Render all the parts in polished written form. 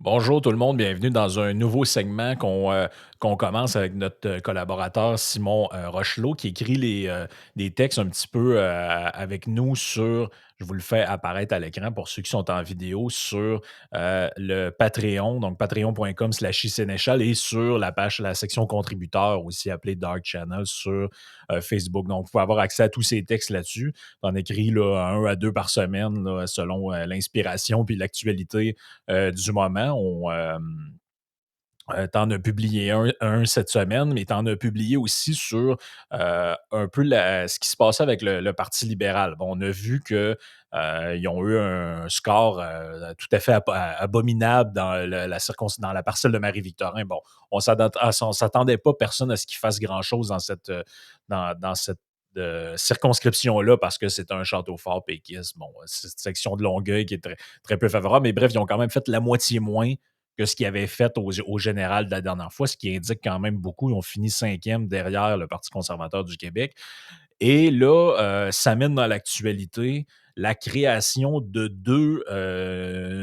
Bonjour tout le monde, bienvenue dans un nouveau segment qu'on commence avec notre collaborateur Simon Rochelot qui écrit des textes un petit peu avec nous sur, je vous le fais apparaître à l'écran pour ceux qui sont en vidéo, sur le Patreon, donc patreon.com/isénéchal et sur la page, la section contributeurs aussi appelée Dark Channel sur Facebook. Donc, vous pouvez avoir accès à tous ces textes là-dessus. On écrit là, un à deux par semaine là, selon l'inspiration puis l'actualité du moment. T'en as publié un cette semaine, mais t'en as publié aussi sur un peu ce qui se passait avec le Parti libéral. Bon, on a vu que ils ont eu un score tout à fait abominable dans dans la parcelle de Marie-Victorin. Bon, on s'attendait pas personne à ce qu'ils fassent grand-chose dans cette circonscription-là parce que c'est un château fort péquiste. Bon, c'est une section de Longueuil qui est très, très peu favorable, mais bref, ils ont quand même fait la moitié moins que ce qu'ils avaient fait au général de la dernière fois, ce qui indique quand même beaucoup. Ils ont fini cinquième derrière le Parti conservateur du Québec. Et là, ça mène dans l'actualité la création de deux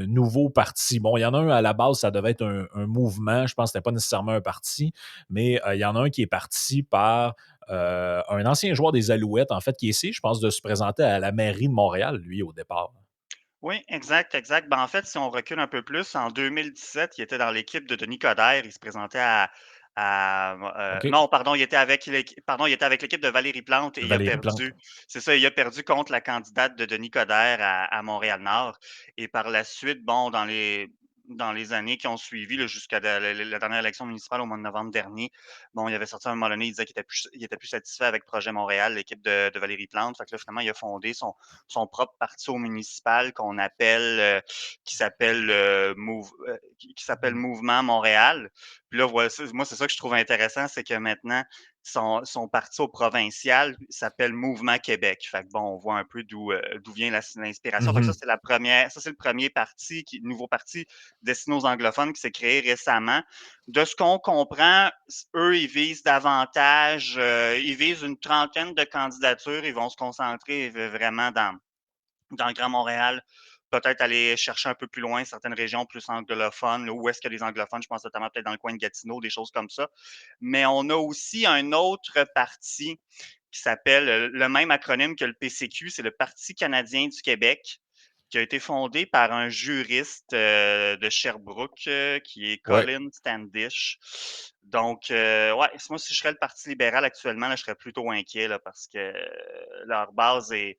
nouveaux partis. Bon, il y en a un à la base, ça devait être un mouvement. Je pense que ce n'était pas nécessairement un parti, mais il y en a un qui est parti par un ancien joueur des Alouettes, en fait, qui essaie, je pense, de se présenter à la mairie de Montréal, lui, au départ. Oui, exact, exact. Ben, en fait, si on recule un peu plus, en 2017, il était dans l'équipe de Denis Coderre. Il se présentait OK. non, pardon, il était avec l'équipe de Valérie Plante et il a Valérie Plante. perdu. C'est ça, il a perdu contre la candidate de Denis Coderre à Montréal-Nord. Et par la suite, bon, dans les années qui ont suivi, là, jusqu'à la dernière élection municipale au mois de novembre dernier, bon, il avait sorti à un moment donné, il disait qu'il était plus satisfait avec Projet Montréal, l'équipe de Valérie Plante. Fait que là, finalement, il a fondé son propre parti au municipal qui s'appelle qui s'appelle Mouvement Montréal. Puis là, voilà, moi, c'est ça que je trouve intéressant, c'est que maintenant, son parti au provincial s'appelle Mouvement Québec. Fait que bon, on voit un peu d'où vient l'inspiration. Fait que ça, Mhm. c'est le premier parti, nouveau parti destiné aux anglophones qui s'est créé récemment. De ce qu'on comprend, eux, ils visent davantage, ils visent une trentaine de candidatures. Ils vont se concentrer vraiment dans le Grand Montréal, peut-être aller chercher un peu plus loin certaines régions plus anglophones, là, où est-ce qu'il y a des anglophones, je pense notamment peut-être dans le coin de Gatineau, des choses comme ça. Mais on a aussi un autre parti qui s'appelle le même acronyme que le PCQ, c'est le Parti canadien du Québec, qui a été fondé par un juriste de Sherbrooke qui est Ouais. Colin Standish. Donc, ouais, moi, si je serais le Parti libéral actuellement, là, je serais plutôt inquiet là, parce que leur base est,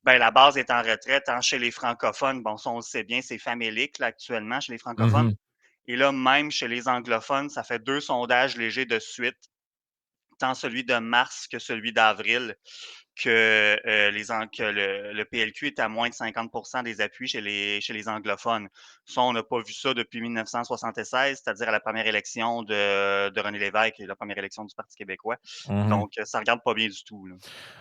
ben, la base est en retraite. Hein, chez les francophones, bon, ça, on le sait bien, c'est famélique là, actuellement chez les francophones. Mhm. Et là, même chez les anglophones, ça fait deux sondages légers de suite, tant celui de mars que celui d'avril, que le PLQ est à moins de 50 des appuis chez les anglophones. Ça, on n'a pas vu ça depuis 1976, c'est-à-dire à la première élection de René Lévesque et la première élection du Parti québécois. Mhm. Donc, ça regarde pas bien du tout. Là.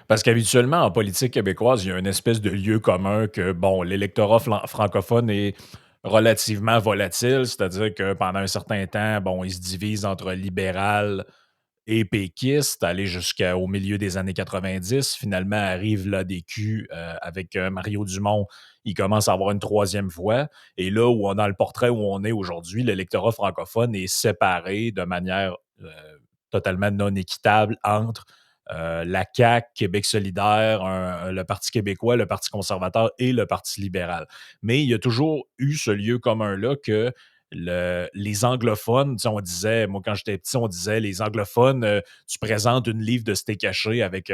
Parce qu'habituellement, en politique québécoise, il y a une espèce de lieu commun que, bon, l'électorat francophone est relativement volatile, c'est-à-dire que pendant un certain temps, bon, il se divise entre libéral et péquiste, aller jusqu'au milieu des années 90. Finalement, arrive l'ADQ avec Mario Dumont. Il commence à avoir une troisième voie. Et là, dans le portrait où on est aujourd'hui, l'électorat francophone est séparé de manière totalement non équitable entre la CAQ, Québec solidaire, le Parti québécois, le Parti conservateur et le Parti libéral. Mais il y a toujours eu ce lieu commun-là que les anglophones, tu sais, on disait, moi quand j'étais petit, on disait les anglophones, tu présentes une livre de steak haché avec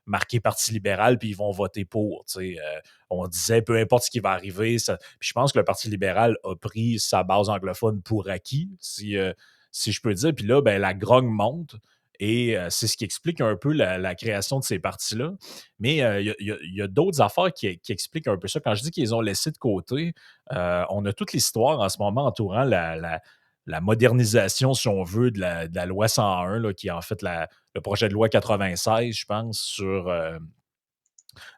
marqué Parti libéral, puis ils vont voter pour. Tu sais, on disait peu importe ce qui va arriver. Puis je pense que le Parti libéral a pris sa base anglophone pour acquis, si je peux dire. Puis là, ben, la grogne monte. Et c'est ce qui explique un peu la création de ces partis-là. Mais il y a d'autres affaires qui expliquent un peu ça. Quand je dis qu'ils ont laissé de côté, on a toute l'histoire en ce moment entourant la modernisation, si on veut, de la loi 101, là, qui est en fait le projet de loi 96, je pense,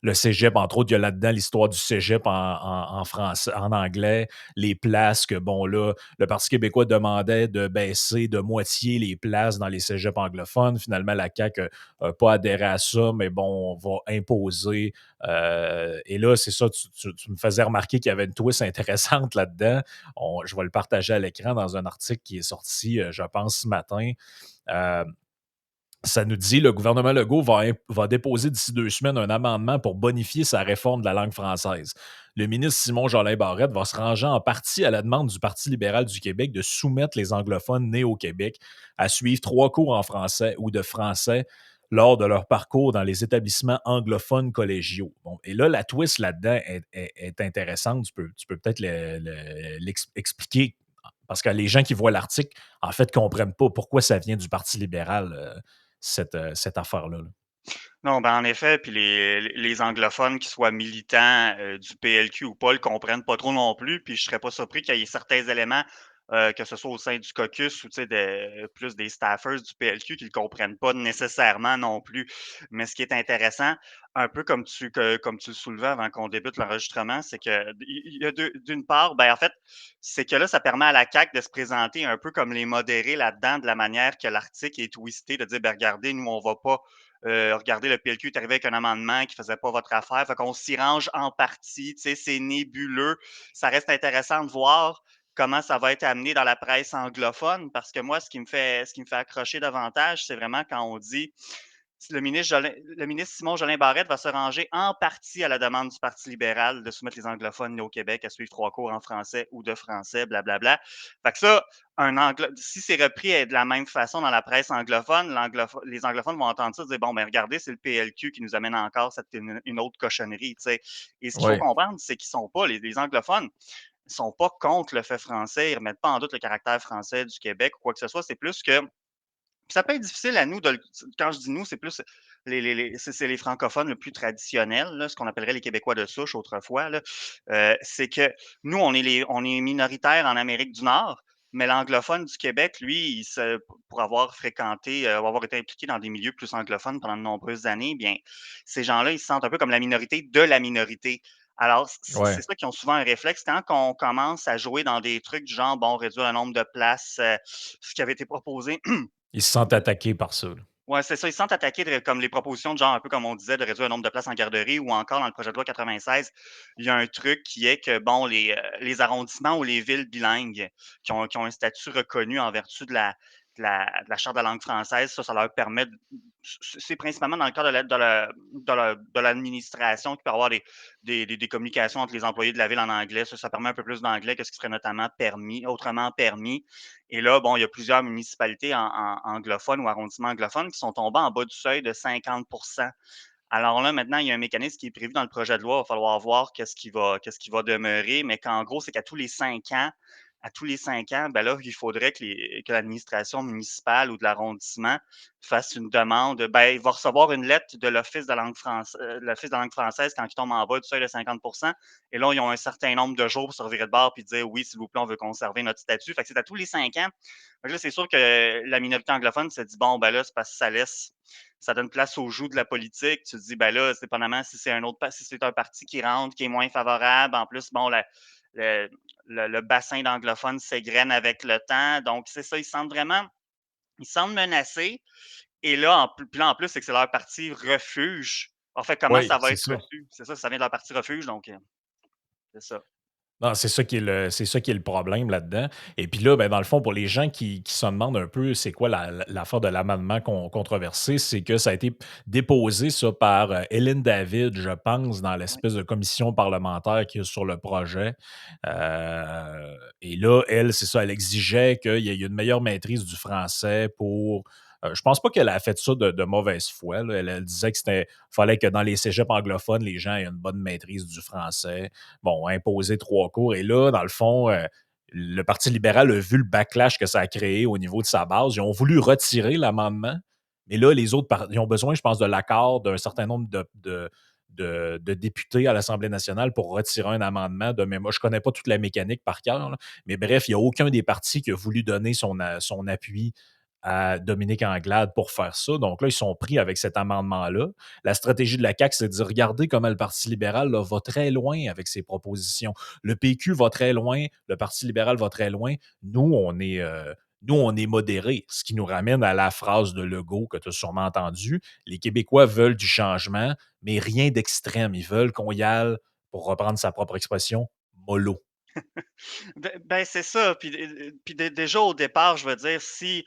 Le cégep, entre autres, il y a là-dedans l'histoire du cégep en français, en anglais, les places que, bon, là, le Parti québécois demandait de baisser de moitié les places dans les cégeps anglophones. Finalement, la CAQ n'a pas adhéré à ça, mais bon, on va imposer. Et là, c'est ça, tu me faisais remarquer qu'il y avait une twist intéressante là-dedans. Je vais le partager à l'écran dans un article qui est sorti, je pense, ce matin. Euh, Ça nous dit le gouvernement Legault va déposer d'ici 2 semaines un amendement pour bonifier sa réforme de la langue française. Le ministre Simon Jolin Barrette va se ranger en partie à la demande du Parti libéral du Québec de soumettre les anglophones nés au Québec à suivre 3 cours en français ou de français lors de leur parcours dans les établissements anglophones collégiaux. Bon, et là, la twist là-dedans est intéressante. Tu peux peut-être l'expliquer parce que les gens qui voient l'article, en fait, ne comprennent pas pourquoi ça vient du Parti libéral. Cette affaire-là. Là. Non, ben, en effet, puis les anglophones, qui soient militants, du PLQ ou pas, le comprennent pas trop non plus, puis je serais pas surpris qu'il y ait certains éléments, que ce soit au sein du caucus ou, tu sais, plus des staffers du PLQ qui le comprennent pas nécessairement non plus. Mais ce qui est intéressant, un peu comme tu le soulevais avant qu'on débute l'enregistrement, c'est que il y a d'une part, ben, en fait, c'est que là, ça permet à la CAQ de se présenter un peu comme les modérés là-dedans, de la manière que l'article est twisté, de dire: «Ben, regardez, nous, on va pas regardez, le PLQ est arrivé avec un amendement qui ne faisait pas votre affaire. Fait qu'on s'y range en partie. Tu sais, c'est nébuleux. Ça reste intéressant de voir comment ça va être amené dans la presse anglophone, parce que moi, ce qui me fait accrocher davantage, c'est vraiment quand on dit le ministre Simon Jolin Barrette va se ranger en partie à la demande du Parti libéral de soumettre les anglophones nés au Québec à suivre 3 cours en français ou de français, blablabla. Fait que ça, si c'est repris de la même façon dans la presse anglophone, les anglophones vont entendre ça et dire: bon, ben regardez, c'est le PLQ qui nous amène encore une autre cochonnerie. Tu sais. Et ce qu'il faut Oui. comprendre, c'est qu'ils sont pas, les anglophones, ils sont pas contre le fait français, ils ne remettent pas en doute le caractère français du Québec ou quoi que ce soit. C'est plus que ça peut être difficile à nous quand je dis nous, c'est plus c'est les francophones le plus traditionnels, là, ce qu'on appellerait les Québécois de souche autrefois, là. C'est que nous, on est minoritaires en Amérique du Nord, mais l'anglophone du Québec, lui, pour avoir fréquenté, avoir été impliqué dans des milieux plus anglophones pendant de nombreuses années, bien, ces gens-là, ils se sentent un peu comme la minorité de la minorité. Alors, Ouais. c'est ça qui ont souvent un réflexe. Quand on commence à jouer dans des trucs du genre, bon, réduire le nombre de places, ce qui avait été proposé Ils se sentent attaqués par ça. Là. ouais, c'est ça. Ils se sentent attaqués comme les propositions de genre, un peu comme on disait, de réduire le nombre de places en garderie ou encore dans le projet de loi 96, il y a un truc qui est que, bon, les arrondissements ou les villes bilingues qui ont un statut reconnu en vertu de la Charte de la langue française, ça leur permet, c'est principalement dans le cadre de l'administration qui peut avoir des communications entre les employés de la ville en anglais. Ça permet un peu plus d'anglais que ce qui serait notamment autrement permis. Et là, bon, il y a plusieurs municipalités anglophones ou arrondissements anglophones qui sont tombés en bas du seuil de 50. Alors là, maintenant, il y a un mécanisme qui est prévu dans le projet de loi. Il va falloir voir qu'est-ce qui va demeurer, mais qu'en gros, c'est qu'à tous les 5 ans, ben là, il faudrait que l'administration municipale ou de l'arrondissement fasse une demande. Ben, il va recevoir une lettre de l'Office de la langue française quand il tombe en bas du seuil de 50. Et là, ils ont un certain nombre de jours pour se revirer de bord et dire oui, s'il vous plaît, on veut conserver notre statut. Fait que c'est à tous les 5 ans. Fait que là, c'est sûr que la minorité anglophone se dit bon, ben là, c'est parce que ça donne place au joug de la politique. Tu te dis, ben là, dépendamment si c'est un parti qui rentre, qui est moins favorable. En plus, bon, le, le bassin d'anglophones s'égrène avec le temps. Donc, c'est ça, ils se sentent menacés. Et là, en plus, c'est que c'est leur parti refuge. En fait, comment Oui, ça va c'est être ça. reçu? C'est ça, ça vient de leur parti refuge, donc c'est ça. Non, c'est ça qui est le problème là-dedans. Et puis là, ben, dans le fond, pour les gens qui se demandent un peu c'est quoi l'affaire de l'amendement controversé, c'est que ça a été déposé ça par Hélène David, je pense, dans Oui. l'espèce de commission parlementaire qui est sur le projet. Et là, elle, c'est ça, elle exigeait qu'il y ait une meilleure maîtrise du français pour. Je pense pas qu'elle a fait ça de mauvaise foi. Là. Elle disait que fallait que dans les cégeps anglophones, les gens aient une bonne maîtrise du français. Bon, imposer 3 cours. Et là, dans le fond, le Parti libéral a vu le backlash que ça a créé au niveau de sa base. Ils ont voulu retirer l'amendement, mais là, les autres ils ont besoin, je pense, de l'accord d'un certain nombre de députés à l'Assemblée nationale pour retirer un amendement de mémoire. Je ne connais pas toute la mécanique par cœur, là, mais bref, il n'y a aucun des partis qui a voulu donner son appui à Dominique Anglade pour faire ça. Donc là, ils sont pris avec cet amendement-là. La stratégie de la CAQ, c'est de dire, regardez comment le Parti libéral là, va très loin avec ses propositions. Le PQ va très loin, le Parti libéral va très loin. Nous, on est modérés, ce qui nous ramène à la phrase de Legault que tu as sûrement entendue. Les Québécois veulent du changement, mais rien d'extrême. Ils veulent qu'on y aille, pour reprendre sa propre expression, mollo. Ben, c'est ça. Puis déjà au départ, je veux dire, si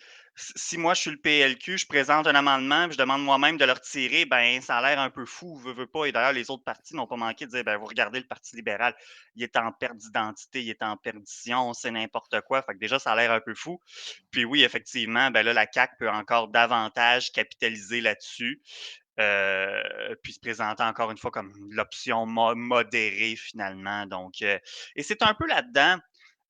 moi je suis le PLQ, je présente un amendement, puis je demande moi-même de le retirer, ben ça a l'air un peu fou, veut pas. Et d'ailleurs, les autres partis n'ont pas manqué de dire, ben vous regardez le Parti libéral, il est en perte d'identité, il est en perdition, c'est n'importe quoi. Fait que déjà, ça a l'air un peu fou. Puis oui, effectivement, ben là, la CAQ peut encore davantage capitaliser là-dessus. Puis se présenter encore une fois comme l'option modérée finalement. Donc, et c'est un peu là-dedans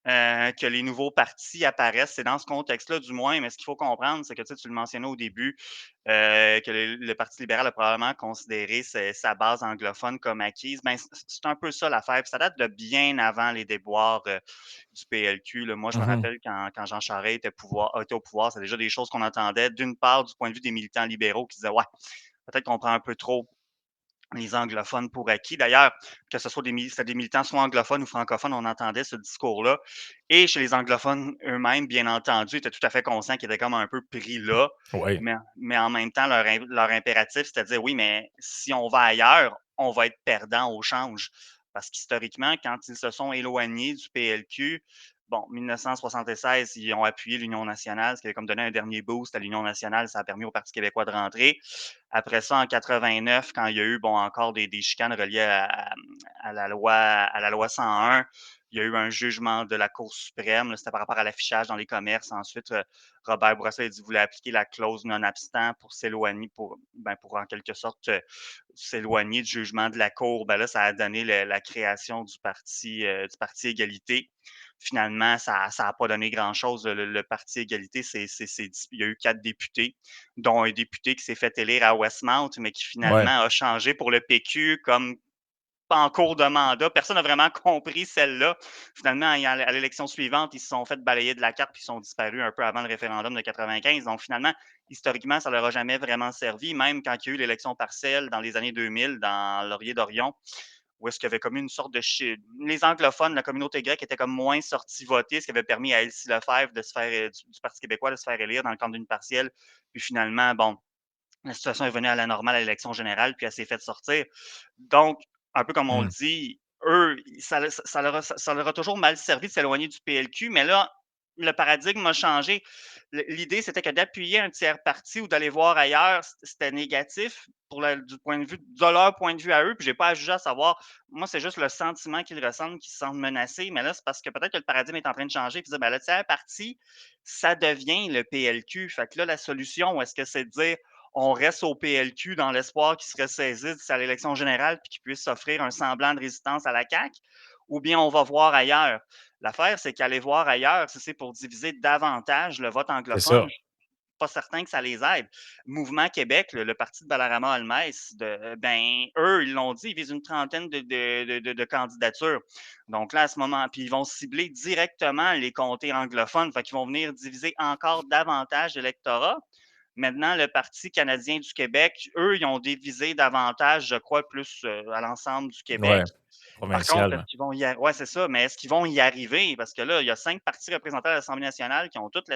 que les nouveaux partis apparaissent. C'est dans ce contexte-là, du moins. Mais ce qu'il faut comprendre, c'est que tu sais, tu le mentionnais au début, que le Parti libéral a probablement considéré sa base anglophone comme acquise. Ben, c'est un peu ça l'affaire. Puis ça date de bien avant les déboires du PLQ. Là. Moi, je me Mhm. rappelle quand Jean Charest était au pouvoir, c'est déjà des choses qu'on entendait. D'une part, du point de vue des militants libéraux qui disaient ouais, peut-être qu'on prend un peu trop les anglophones pour acquis. D'ailleurs, que ce soit c'était des militants soit anglophones ou francophones, on entendait ce discours-là. Et chez les anglophones eux-mêmes, bien entendu, étaient tout à fait conscients qu'ils étaient comme un peu pris là. Oui, Mais en même temps, leur impératif, c'était de dire oui, mais si on va ailleurs, on va être perdant au change. Parce qu'historiquement, quand ils se sont éloignés du PLQ, bon, 1976, ils ont appuyé l'Union nationale, ce qui avait comme donné un dernier boost à l'Union nationale. Ça a permis au Parti québécois de rentrer. Après ça, en 89, quand il y a eu bon, encore des chicanes reliées à la loi 101, il y a eu un jugement de la Cour suprême. C'était par rapport à l'affichage dans les commerces. Ensuite, Robert Bourassa a dit voulait appliquer la clause non-abstant pour s'éloigner, pour en quelque sorte s'éloigner du jugement de la Cour. Ben là, ça a donné la création du parti Égalité. Finalement, ça n'a pas donné grand-chose. Le Parti Égalité, il y a eu 4 députés, dont un député qui s'est fait élire à Westmount, mais qui ouais, finalement a changé pour le PQ comme en cours de mandat. Personne n'a vraiment compris celle-là. Finalement, à l'élection suivante, ils se sont fait balayer de la carte puis ils sont disparus un peu avant le référendum de 95. Donc finalement, historiquement, ça ne leur a jamais vraiment servi, même quand il y a eu l'élection partielle dans les années 2000 dans Laurier-Dorion, où est-ce qu'il y avait comme une sorte de les anglophones, la communauté grecque était comme moins sortie voter, ce qui avait permis à Elsie Lefebvre de se faire du Parti québécois de se faire élire dans le cadre d'une partielle. Puis finalement, bon, la situation est venue à la normale à l'élection générale, puis elle s'est faite sortir. Donc, un peu comme on le mm, dit, eux, ça leur a toujours mal servi de s'éloigner du PLQ, mais là, le paradigme a changé. L'idée, c'était que d'appuyer un tiers parti ou d'aller voir ailleurs, c'était négatif du point de vue de leur point de vue à eux. Puis j'ai pas à juger à savoir. Moi, c'est juste le sentiment qu'ils ressentent, qu'ils se sentent menacés. Mais là, c'est parce que peut-être que le paradigme est en train de changer. Puis dire, ben, le tiers parti, ça devient le PLQ. Fait que là, la solution, est-ce que c'est de dire on reste au PLQ dans l'espoir qu'il se ressaisisse à l'élection générale puis qu'il puisse s'offrir un semblant de résistance à la CAQ, ou bien on va voir ailleurs. L'affaire, c'est qu'aller voir ailleurs, si c'est pour diviser davantage le vote c'est anglophone, ça. je suis pas certain que ça les aide. Mouvement Québec, le parti de Balarama Almès, ben, eux, ils l'ont dit, ils visent une trentaine de candidatures. Donc là, à ce moment, puis ils vont cibler directement les comtés anglophones, fait qu'ils vont venir diviser encore davantage l'électorat. Maintenant, le Parti canadien du Québec, eux, ils ont divisé davantage, je crois, plus à l'ensemble du Québec. Ouais, Par contre, est-ce provincial. qu'ils vont y arriver? Ouais, c'est ça, mais est-ce qu'ils vont y arriver? Parce que là, il y a 5 partis représentés à l'Assemblée nationale qui ont toute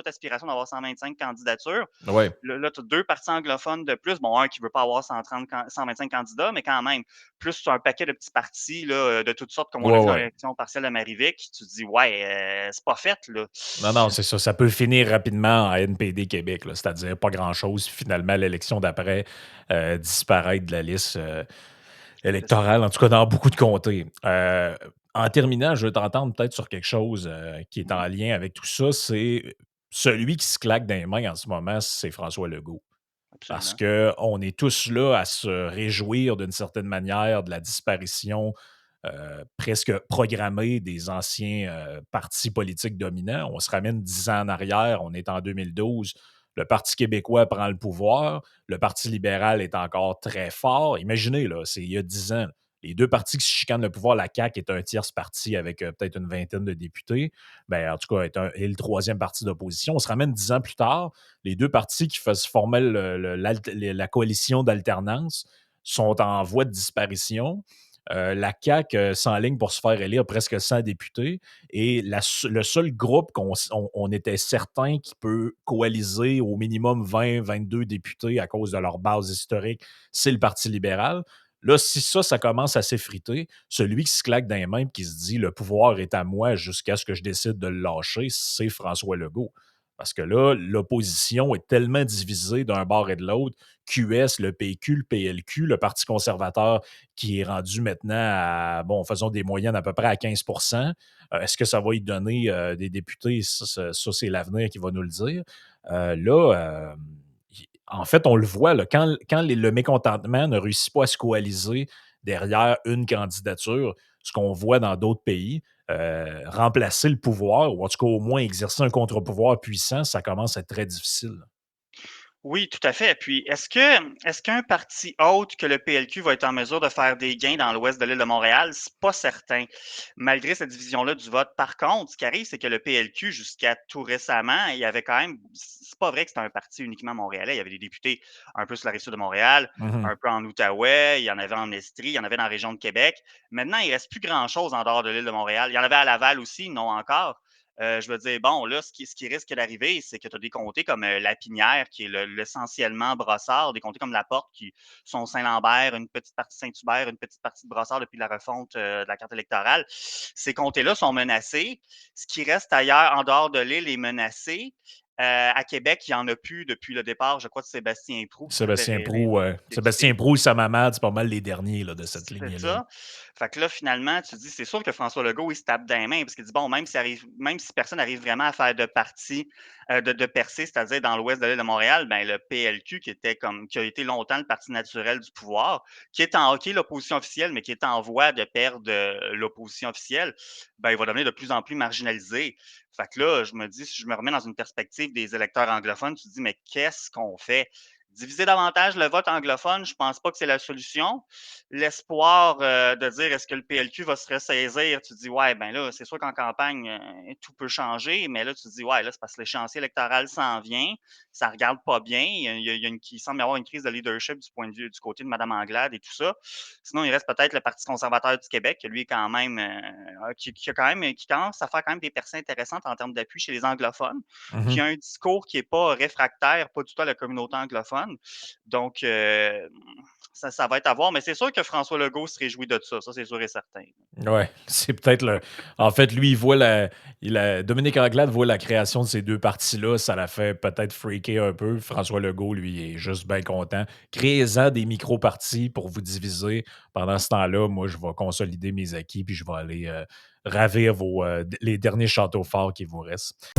aspiration d'avoir 125 candidatures. Ouais. Là, tu as 2 partis anglophones de plus. Bon, un qui ne veut pas avoir 125 candidats, mais quand même, plus un paquet de petits partis là, de toutes sortes, comme on a Ouais, vu dans ouais. l'élection partielle de Marivic. Tu te dis, ouais, c'est pas fait, là. Non, non, c'est ça. Ça peut finir rapidement en NPD Québec, là, c'est-à-dire pas grand-chose. Finalement, l'élection d'après disparaître de la liste C'est ça. électorale, en tout cas dans beaucoup de comtés. En terminant, je veux t'entendre peut-être sur quelque chose qui est en Mhm, lien avec tout ça. C'est celui qui se claque dans les mains en ce moment, c'est François Legault. Parce absolument. qu'on est tous là à se réjouir d'une certaine manière de la disparition presque programmée des anciens partis politiques dominants. On se ramène 10 ans en arrière, on est en 2012. Le Parti québécois prend le pouvoir, le Parti libéral est encore très fort. Imaginez, là, c'est il y a 10 ans. Les 2 partis qui se chicanent le pouvoir, la CAQ est un tierce parti avec, peut-être une vingtaine de députés. Ben, en tout cas, est le troisième parti d'opposition. On se ramène 10 ans plus tard, les 2 partis qui formaient la coalition d'alternance sont en voie de disparition. La CAQ s'enligne pour se faire élire presque 100 députés et le seul groupe on était certain qui peut coaliser au minimum 20-22 députés à cause de leur base historique, c'est le Parti libéral. Là, si ça commence à s'effriter, celui qui se claque dans les mains et qui se dit le pouvoir est à moi jusqu'à ce que je décide de le lâcher, c'est François Legault. Parce que là, l'opposition est tellement divisée d'un bord et de l'autre. QS, le PQ, le PLQ, le Parti conservateur qui est rendu maintenant à, bon, faisons des moyennes à peu près à 15 Est-ce que ça va y donner des députés? Ça, c'est l'avenir qui va nous le dire. En fait, on le voit, là, quand le mécontentement ne réussit pas à se coaliser derrière une candidature, ce qu'on voit dans d'autres pays, remplacer le pouvoir, ou en tout cas au moins exercer un contre-pouvoir puissant, ça commence à être très difficile. Oui, tout à fait. Puis, est-ce qu'un parti autre que le PLQ va être en mesure de faire des gains dans l'ouest de l'île de Montréal? C'est pas certain, malgré cette division-là du vote. Par contre, ce qui arrive, c'est que le PLQ, jusqu'à tout récemment, il y avait quand même. C'est pas vrai que c'était un parti uniquement montréalais. Il y avait des députés un peu sur la rive-sud de Montréal, Mhm. un peu en Outaouais, il y en avait en Estrie, il y en avait dans la région de Québec. Maintenant, il reste plus grand-chose en dehors de l'île de Montréal. Il y en avait à Laval aussi, non encore. Je veux dire, bon, là, ce qui risque d'arriver, c'est que tu as des comtés comme Lapinière, qui est l'essentiellement Brossard, des comtés comme La Porte, qui sont Saint-Lambert, une petite partie Saint-Hubert, une petite partie de Brossard depuis la refonte de la carte électorale. Ces comtés-là sont menacés. Ce qui reste ailleurs, en dehors de l'île, est menacé. À Québec, il n'y en a plus depuis le départ, je crois, de Sébastien Prou, qui se fait Sébastien Prou, Sébastien député. Prou et sa maman, c'est pas mal les derniers là, de cette C'est lignée-là. ça. Fait que là, finalement, tu te dis, c'est sûr que François Legault, il se tape dans les mains parce qu'il dit, bon, même si personne n'arrive vraiment à faire de parti, de percée, c'est-à-dire dans l'ouest de l'île de Montréal, ben, le PLQ, qui a été longtemps le parti naturel du pouvoir, qui est l'opposition officielle, mais qui est en voie de perdre l'opposition officielle, ben, il va devenir de plus en plus marginalisé. Fait que là, je me dis, si je me remets dans une perspective des électeurs anglophones, tu te dis, mais qu'est-ce qu'on fait? Diviser davantage le vote anglophone, je pense pas que c'est la solution. L'espoir de dire est-ce que le PLQ va se ressaisir, tu te dis ouais, ben là, c'est sûr qu'en campagne, tout peut changer, mais là, tu te dis ouais, là, c'est parce que l'échéancier électoral s'en vient, ça regarde pas bien. Il semble y avoir une crise de leadership du point de vue du côté de Mme Anglade et tout ça. Sinon, il reste peut-être le Parti conservateur du Québec, qui lui, quand même, qui commence à faire quand même des percées intéressantes en termes d'appui chez les anglophones, qui Mhm. a un discours qui n'est pas réfractaire, pas du tout à la communauté anglophone. Donc, ça va être à voir, mais c'est sûr que François Legault se réjouit de ça c'est sûr et certain. Ouais, c'est peut-être le. En fait, lui, Dominique Anglade voit la création de ces deux partis-là, ça l'a fait peut-être freaker un peu. François Legault, lui, est juste bien content. Créez-en des micro-partis pour vous diviser. Pendant ce temps-là, moi, je vais consolider mes acquis puis je vais aller ravir les derniers châteaux forts qui vous restent.